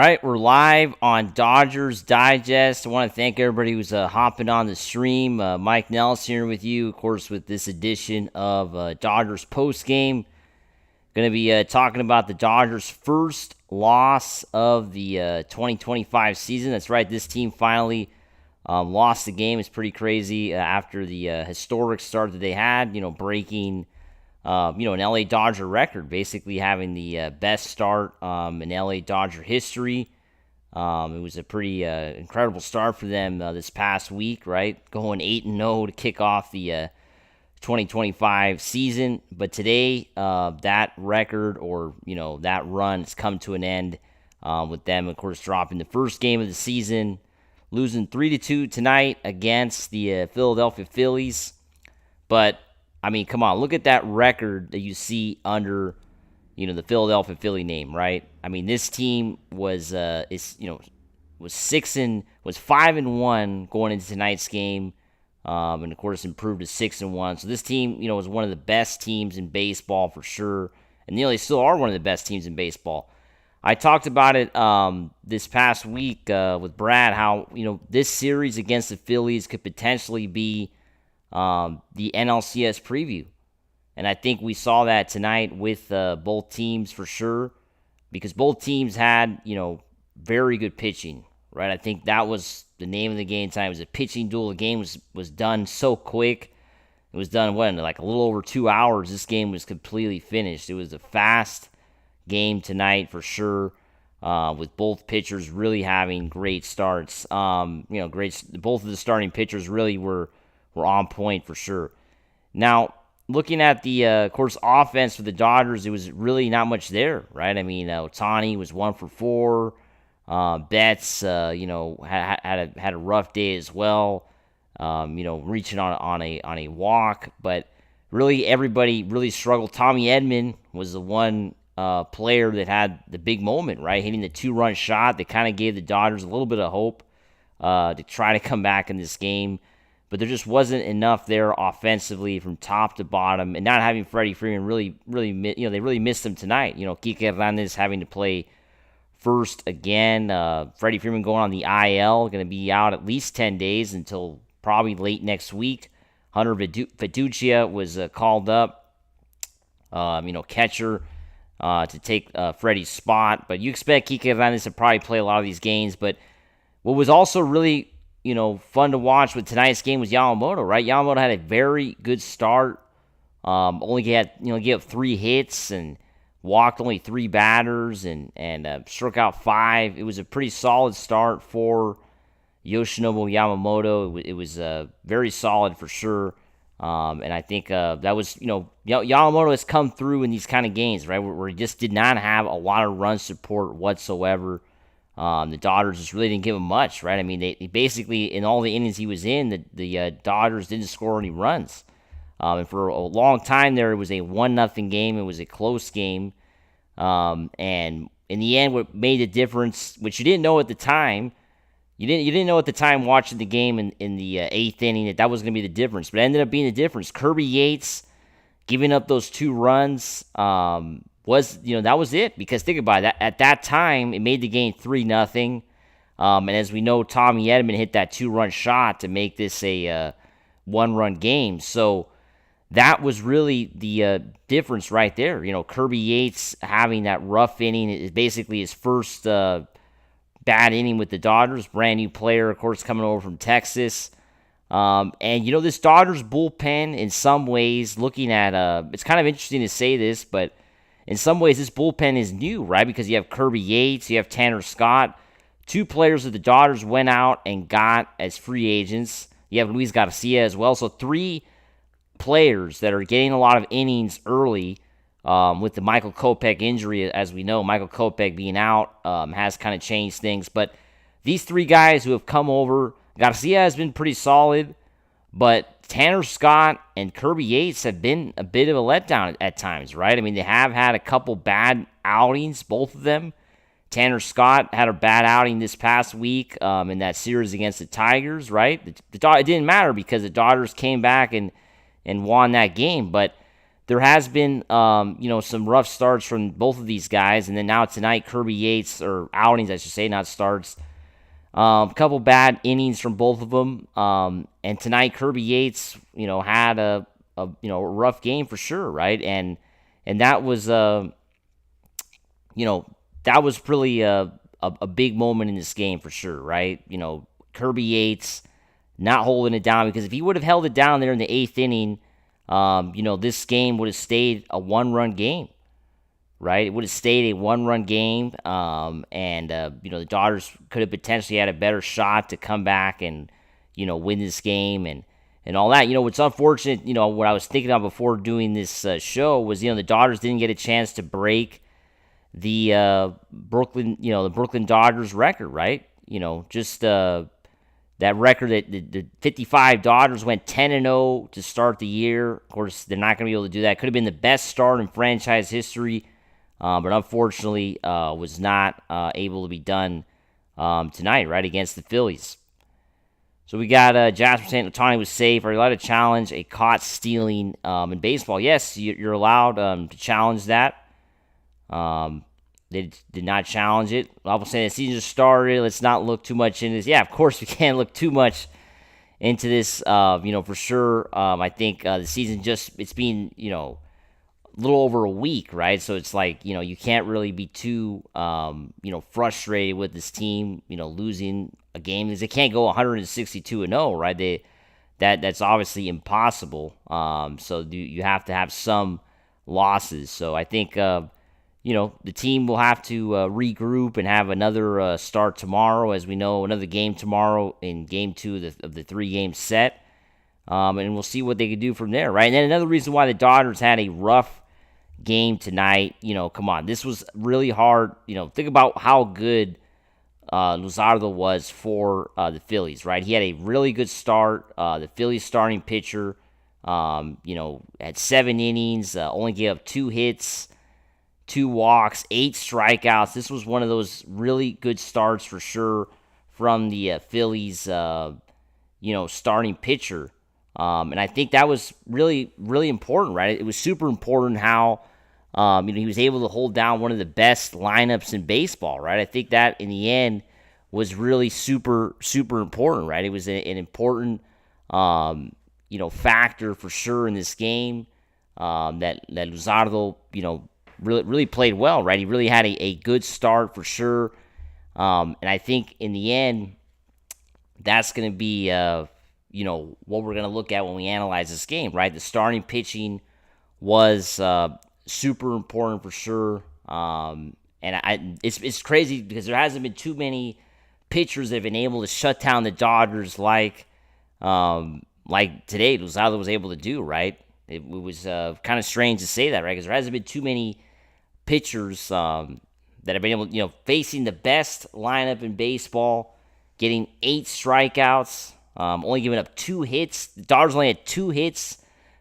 right, we're live on Dodgers Digest. I want to thank everybody who's hopping on the stream. Mike Nellis here with you, of course, with this edition of Dodgers Post Game. Going to be talking about the Dodgers' first loss of the 2025 season. That's right, this team finally lost the game. It's pretty crazy after the historic start that they had, breaking an LA Dodger record, basically having the best start in LA Dodger history. It was a pretty incredible start for them this past week, right? Going 8-0 to kick off the 2025 season. But today, that record or, that run has come to an end with them, of course, dropping the first game of the season, losing 3-2 tonight against the Philadelphia Phillies. But I mean, come on, look at that record that you see under, the Philadelphia Philly name, right? I mean, this team was 5-1 going into tonight's game, and of course improved to 6-1. So this team, was one of the best teams in baseball for sure, and they still are one of the best teams in baseball. I talked about it this past week with Brad, how this series against the Phillies could potentially be the NLCS preview. And I think we saw that tonight with both teams for sure, because both teams had, very good pitching, right? I think that was the name of the game tonight. It was a pitching duel. The game was done so quick. It was done, like a little over 2 hours. This game was completely finished. It was a fast game tonight for sure, with both pitchers really having great starts. Both of the starting pitchers really were on point for sure. Now, looking at the, of course, offense for the Dodgers, it was really not much there, right? I mean, Ohtani was 1 for 4. Betts, had a rough day as well. Reaching on a walk, but really everybody really struggled. Tommy Edman was the one player that had the big moment, right? Hitting the 2-run shot that kind of gave the Dodgers a little bit of hope to try to come back in this game. But there just wasn't enough there offensively from top to bottom, and not having Freddie Freeman they really missed him tonight. Kike Hernandez having to play first again. Freddie Freeman going on the IL, going to be out at least 10 days until probably late next week. Hunter Fiducia was called up, catcher to take Freddie's spot. But you expect Kike Hernandez to probably play a lot of these games. But what was also really fun to watch with tonight's game was Yamamoto, right? Yamamoto had a very good start. Only gave up 3 hits and walked only 3 batters and struck out 5. It was a pretty solid start for Yoshinobu Yamamoto. It was very solid for sure. And I think that was, Yamamoto has come through in these kind of games, right, where he just did not have a lot of run support whatsoever. The Dodgers just really didn't give him much, right? I mean, they basically, in all the innings he was in, the Dodgers didn't score any runs. And for a long time there, it was a 1-0 game. It was a close game. And in the end, what made the difference, which you didn't know at the time, you didn't know at the time watching the game in the 8th inning that was going to be the difference. But it ended up being the difference. Kirby Yates giving up those 2 runs, that was it. Because think about it, at that time, it made the game 3-0. And as we know, Tommy Edman hit that 2-run shot to make this a 1-run game. So that was really the difference right there. Kirby Yates having that rough inning is basically his first bad inning with the Dodgers. Brand new player, of course, coming over from Texas. And this Dodgers bullpen, in some ways, looking at it's kind of interesting to say this, but in some ways, this bullpen is new, right? Because you have Kirby Yates, you have Tanner Scott, 2 players that the Dodgers went out and got as free agents. You have Luis Garcia as well. So 3 players that are getting a lot of innings early with the Michael Kopech injury. As we know, Michael Kopech being out has kind of changed things. But these 3 guys who have come over, Garcia has been pretty solid, but Tanner Scott and Kirby Yates have been a bit of a letdown at times, right? I mean, they have had a couple bad outings, both of them. Tanner Scott had a bad outing this past week in that series against the Tigers, right? It didn't matter because the Dodgers came back and won that game. But there has been, some rough starts from both of these guys, and then now tonight, Kirby Yates, or outings, I should say, not starts. A couple bad innings from both of them, and tonight Kirby Yates, had a rough game for sure, right? And that was, that was really a big moment in this game for sure, right? Kirby Yates not holding it down, because if he would have held it down there in the eighth inning, this game would have stayed a one-run game, right? It would have stayed a one-run game, and the Dodgers could have potentially had a better shot to come back and, win this game and all that. What's unfortunate, what I was thinking of before doing this show was, the Dodgers didn't get a chance to break the Brooklyn Dodgers record, right? That record that the 55 Dodgers went 10-0 to start the year. Of course, they're not going to be able to do that. Could have been the best start in franchise history, but unfortunately was not able to be done tonight, right, against the Phillies. So we got Jasper St. Ohtani was safe. Are you allowed to challenge a caught stealing in baseball? Yes, you're allowed to challenge that. They did not challenge it. I was saying the season just started. Let's not look too much into this. Yeah, of course we can't look too much into this. For sure. I think the season it's been a little over a week, right? So it's like you can't really be too frustrated with this team losing a game, because they can't go 162-0, right? That's obviously impossible. So you have to have some losses. So I think. The team will have to regroup and have another start tomorrow, as we know, another game tomorrow in Game 2 of the 3-game set. And we'll see what they can do from there, right? And then another reason why the Dodgers had a rough game tonight, come on, this was really hard. Think about how good Luzardo was for the Phillies, right? He had a really good start. The Phillies starting pitcher, had 7 innings, only gave up 2 hits, 2 walks, 8 strikeouts. This was one of those really good starts for sure from the Phillies, starting pitcher. And I think that was really, really important, right? It was super important how, he was able to hold down one of the best lineups in baseball, right? I think that in the end was really super, super important, right? It was an important, factor for sure in this game, that Luzardo, really played well, right? He really had a good start for sure. And I think in the end, that's going to be, what we're going to look at when we analyze this game, right? The starting pitching was super important for sure. And it's crazy because there hasn't been too many pitchers that have been able to shut down the Dodgers like today Luzardo was able to do, right? It was kind of strange to say that, right? Because there hasn't been too many pitchers that have been able, facing the best lineup in baseball, getting 8 strikeouts, only giving up 2 hits. The Dodgers only had 2 hits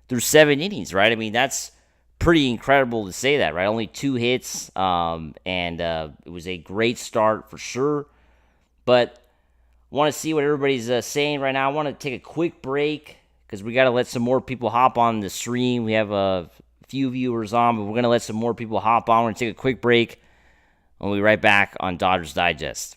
through 7 innings, right? I mean, that's pretty incredible to say that, right? Only 2 hits, and it was a great start for sure. But I want to see what everybody's saying right now. I want to take a quick break because we got to let some more people hop on the stream. We have a few viewers on, but we're going to let some more people hop on. We're going to take a quick break, and we'll be right back on Dodgers Digest.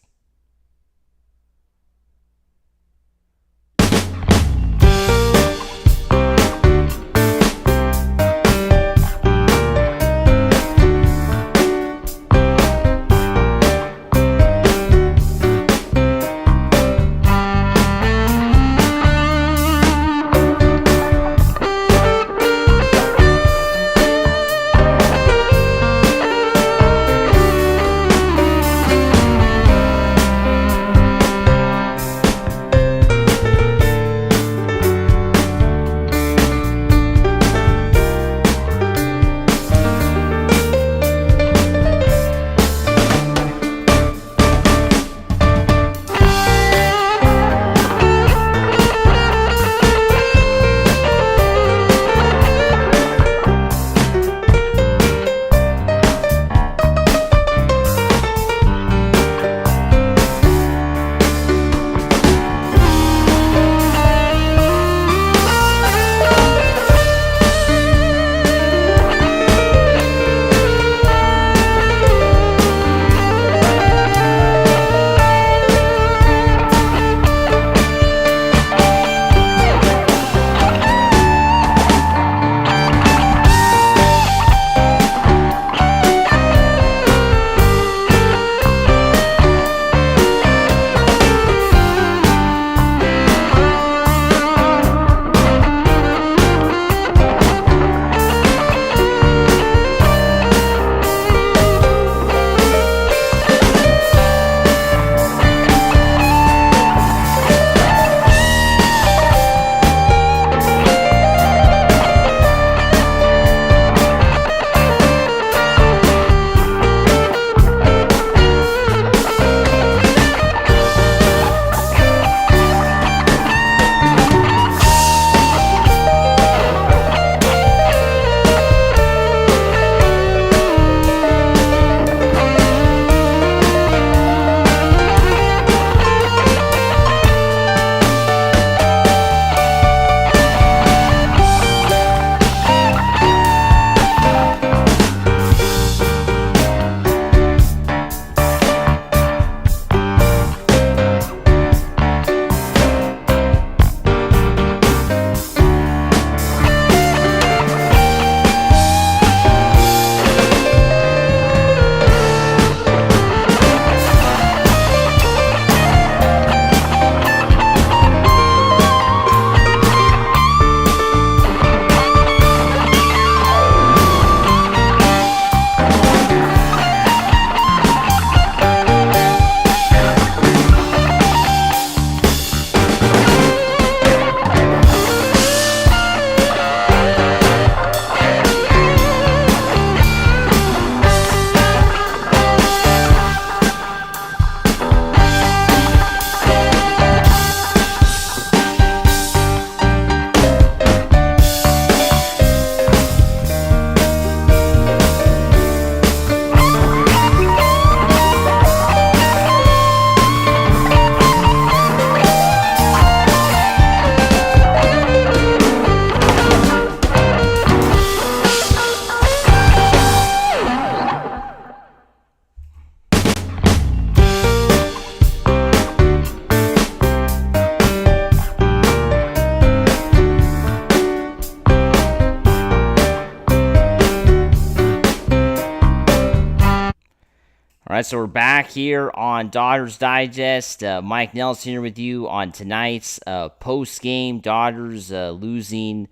All right, so we're back here on Dodgers Digest. Mike Nelson here with you on tonight's post-game. Dodgers losing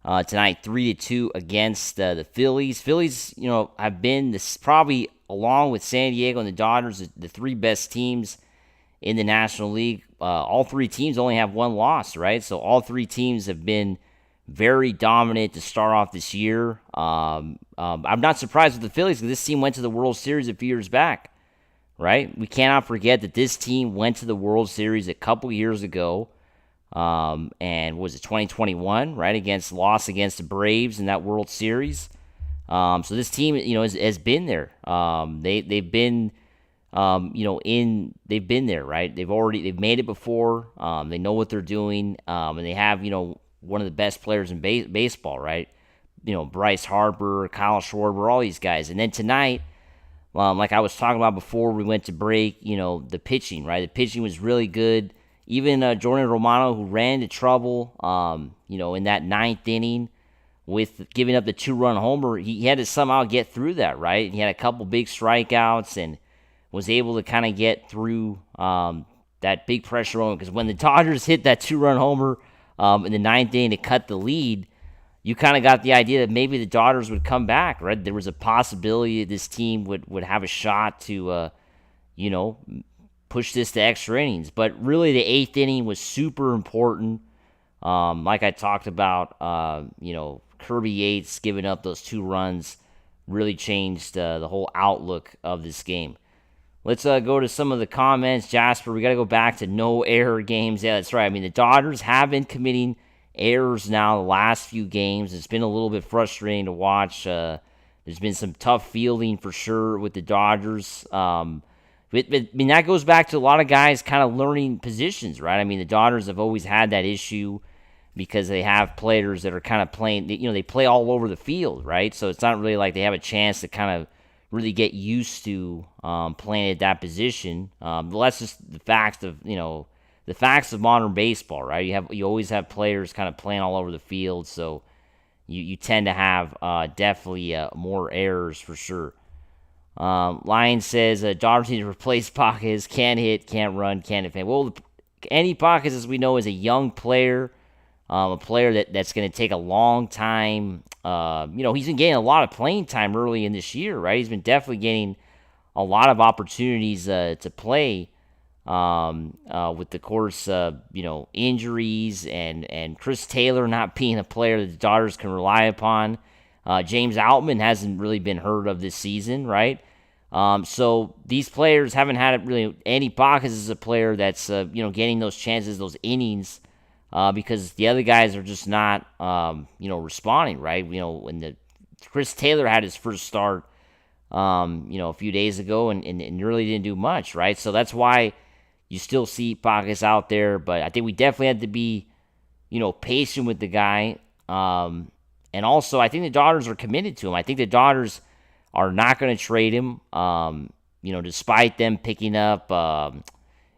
tonight 3-2 against the Phillies. Phillies, have been probably, along with San Diego and the Dodgers, the three best teams in the National League. All three teams only have one loss, right? So all three teams have been very dominant to start off this year. I'm not surprised with the Phillies because this team went to the World Series a few years back, right? We cannot forget that this team went to the World Series a couple years ago, and was it 2021, right? Loss against the Braves in that World Series. So this team, has been there. They've been, they've been there, right? They've made it before. They know what they're doing, and they have, one of the best players in baseball, right? Bryce Harper, Kyle Schwarber, all these guys. And then tonight, like I was talking about before we went to break, the pitching, right? The pitching was really good. Even Jordan Romano, who ran into trouble, in that ninth inning with giving up the 2-run homer, he had to somehow get through that, right? He had a couple big strikeouts and was able to kind of get through that big pressure moment. Because when the Dodgers hit that 2-run homer in the ninth inning to cut the lead, you kind of got the idea that maybe the Dodgers would come back, right? There was a possibility that this team would have a shot to, push this to extra innings. But really, the eighth inning was super important. Like I talked about, Kirby Yates giving up those 2 runs really changed the whole outlook of this game. Let's go to some of the comments. Jasper, we got to go back to no error games. Yeah, that's right. I mean, the Dodgers have been committing errors now the last few games. It's been a little bit frustrating to watch. There's been some tough fielding for sure with the Dodgers. That goes back to a lot of guys kind of learning positions, right? I mean, the Dodgers have always had that issue because they have players that are kind of playing, they play all over the field, right? So it's not really like they have a chance to kind of really get used to playing at that position. But that's just the facts of modern baseball, right? You always have players kind of playing all over the field, so you tend to have definitely more errors for sure. Lion says Dodgers need to replace Pajes. Can't hit, can't run, can't defend. Well, Andy Pajes, as we know, is a young player, a player that's going to take a long time. He's been getting a lot of playing time early in this year, right? He's been definitely getting a lot of opportunities to play with the course, injuries and Chris Taylor not being a player that the Dodgers can rely upon. James Outman hasn't really been heard of this season, right? So these players haven't had really. Andy Pajes is a player that's getting those chances, those innings, because the other guys are just not responding, right? When Chris Taylor had his first start, a few days ago, and really didn't do much, right? So that's why you still see Pajes out there, but I think we definitely had to be, patient with the guy. And also, I think the Dodgers are committed to him. I think the Dodgers are not going to trade him, despite them picking up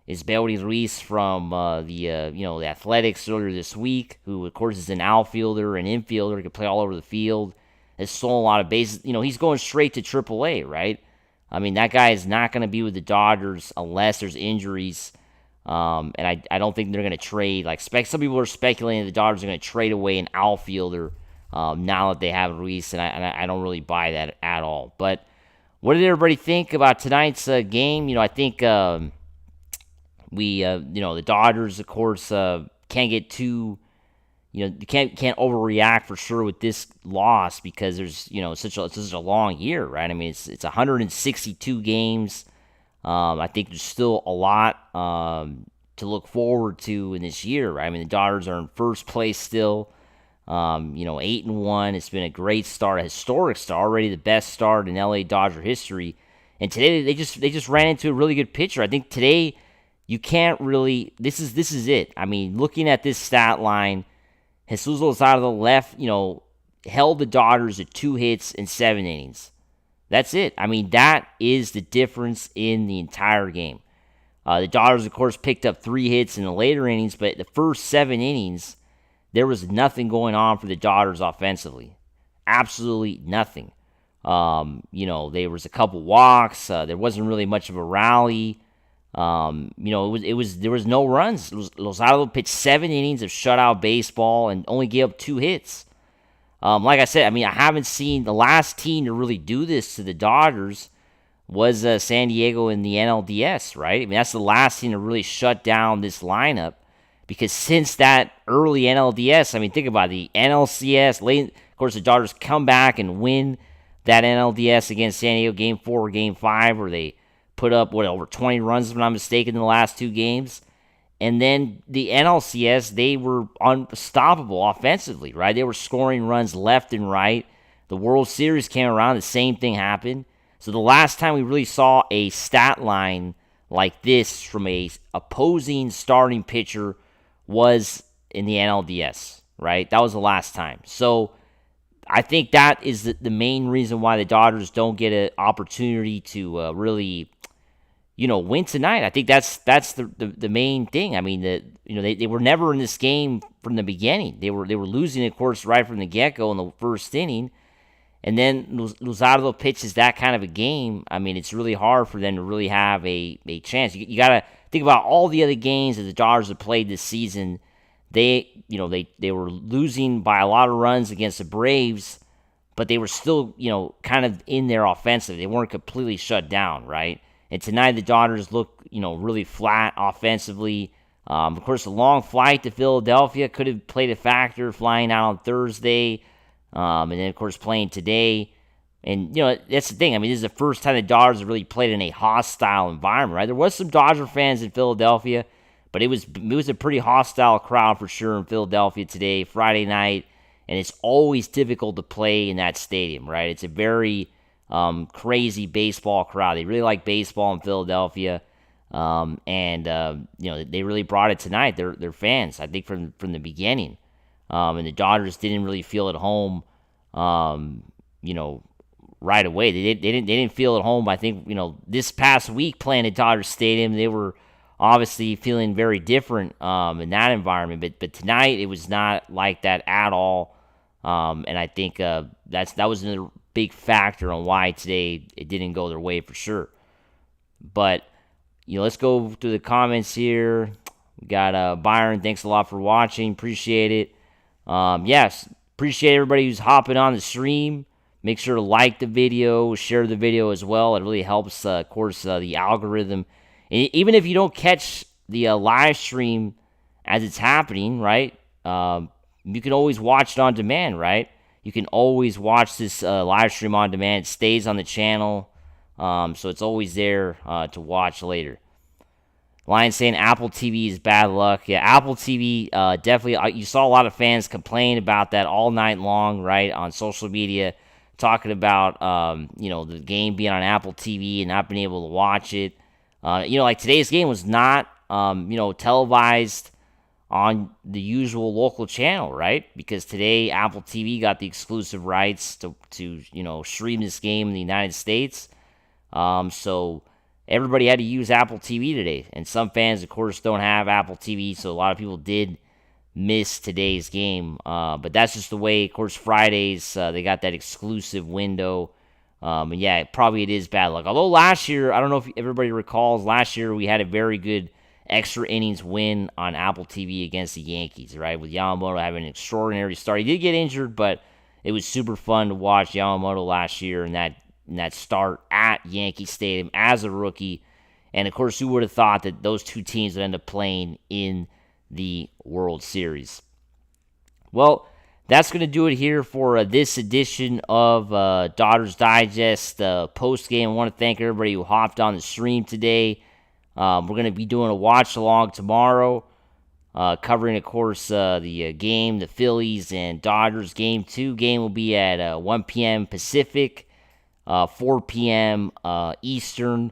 Isbeldy Ruiz from the Athletics earlier this week, who, of course, is an outfielder and infielder, can play all over the field, has stolen a lot of bases. He's going straight to AAA, right? I mean, that guy is not going to be with the Dodgers unless there's injuries. And I don't think they're going to trade. Some people are speculating the Dodgers are going to trade away an outfielder now that they have Ruiz, and I don't really buy that at all. But what did everybody think about tonight's game? I think the Dodgers, of course, can't get too, you can't overreact for sure with this loss because there's such a long year, right? I mean, it's 162 games. I think there's still a lot to look forward to in this year, right? I mean, the Dodgers are in first place still. 8-1. It's been a great start, a historic start, already the best start in LA Dodger history. And today they just ran into a really good pitcher. I think today you can't really. This is it. I mean, looking at this stat line, Jesus Luzardo left, held the Dodgers to 2 hits in 7 innings. That's it. I mean, that is the difference in the entire game. The Dodgers, of course, picked up 3 hits in the later innings, but the first 7 innings, there was nothing going on for the Dodgers offensively. Absolutely nothing. There was a couple walks. There wasn't really much of a rally. There was no runs. Luzardo pitched 7 innings of shutout baseball and only gave up 2 hits. Like I said, I haven't seen the last team to really do this to the Dodgers was San Diego in the NLDS, right? That's the last team to really shut down this lineup, because since that early NLDS, think about it, the NLCS, late, of course, the Dodgers come back and win that NLDS against San Diego, Game 4 or Game 5, where they put up, over 20 runs, if I'm not mistaken, in the last 2 games. And then the NLCS, they were unstoppable offensively, right? They were scoring runs left and right. The World Series came around, the same thing happened. So the last time we really saw a stat line like this from a opposing starting pitcher was in the NLDS, right? That was the last time. So I think that is the main reason why the Dodgers don't get an opportunity to really, win tonight. I think that's the main thing. They were never in this game from the beginning. They were losing, of course, right from the get-go in the first inning. And then Luzardo pitches that kind of a game. It's really hard for them to really have a chance. You got to think about all the other games that the Dodgers have played this season. They were losing by a lot of runs against the Braves, but they were still, kind of in there offensively. They weren't completely shut down, right? And tonight the Dodgers look, really flat offensively. Of course, the long flight to Philadelphia could have played a factor, flying out on Thursday. And then, of course, playing today. And, that's the thing. This is the first time the Dodgers have really played in a hostile environment, right? There was some Dodger fans in Philadelphia, but it was a pretty hostile crowd for sure in Philadelphia today, Friday night. And it's always difficult to play in that stadium, right? It's a very crazy baseball crowd. They really like baseball in Philadelphia. They really brought it tonight. They're fans, I think, from the beginning. And the Dodgers didn't really feel at home, right away. They didn't feel at home. I think, this past week playing at Dodger Stadium, they were obviously feeling very different in that environment. But tonight it was not like that at all. And I think that was another big factor on why today it didn't go their way for sure. But let's go through the comments here. We got Byron. Thanks a lot for watching. Appreciate it. Yes, appreciate everybody who's hopping on the stream. Make sure to like the video, share the video as well. It really helps, of course, the algorithm. And even if you don't catch the live stream as it's happening, right, you can always watch it on demand, right? You can always watch this live stream on demand. It stays on the channel, so it's always there to watch later. Lion saying Apple TV is bad luck. Yeah, Apple TV, definitely. You saw a lot of fans complain about that all night long, right, on social media, talking about, the game being on Apple TV and not being able to watch it. Like today's game was not, televised on the usual local channel, right? Because today Apple TV got the exclusive rights to stream this game in the United States. So everybody had to use Apple TV today. And some fans, of course, don't have Apple TV, so a lot of people did miss today's game. But that's just the way, of course, Fridays, they got that exclusive window. And yeah, probably it is bad luck. Although last year, I don't know if everybody recalls, last year we had a very good extra innings win on Apple TV against the Yankees, right? With Yamamoto having an extraordinary start. He did get injured, but it was super fun to watch Yamamoto last year in that start at Yankee Stadium as a rookie. And, of course, who would have thought that those two teams would end up playing in the World Series? Well, that's going to do it here for this edition of Dodgers Digest post-game. I want to thank everybody who hopped on the stream today. We're going to be doing a watch-along tomorrow, covering, of course, the game, the Phillies and Dodgers Game 2. Game will be at 1 p.m. Pacific, 4 p.m. Eastern.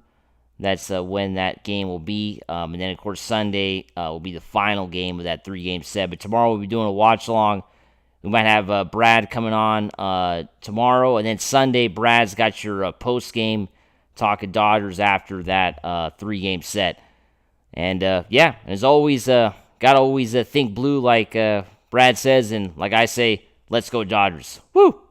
That's when that game will be. And then, of course, Sunday will be the final game of that 3-game set. But tomorrow we'll be doing a watch-along. We might have Brad coming on tomorrow. And then Sunday, Brad's got your post-game talking Dodgers after that 3-game set. And, as always, got to always think blue like Brad says. And like I say, let's go Dodgers. Woo!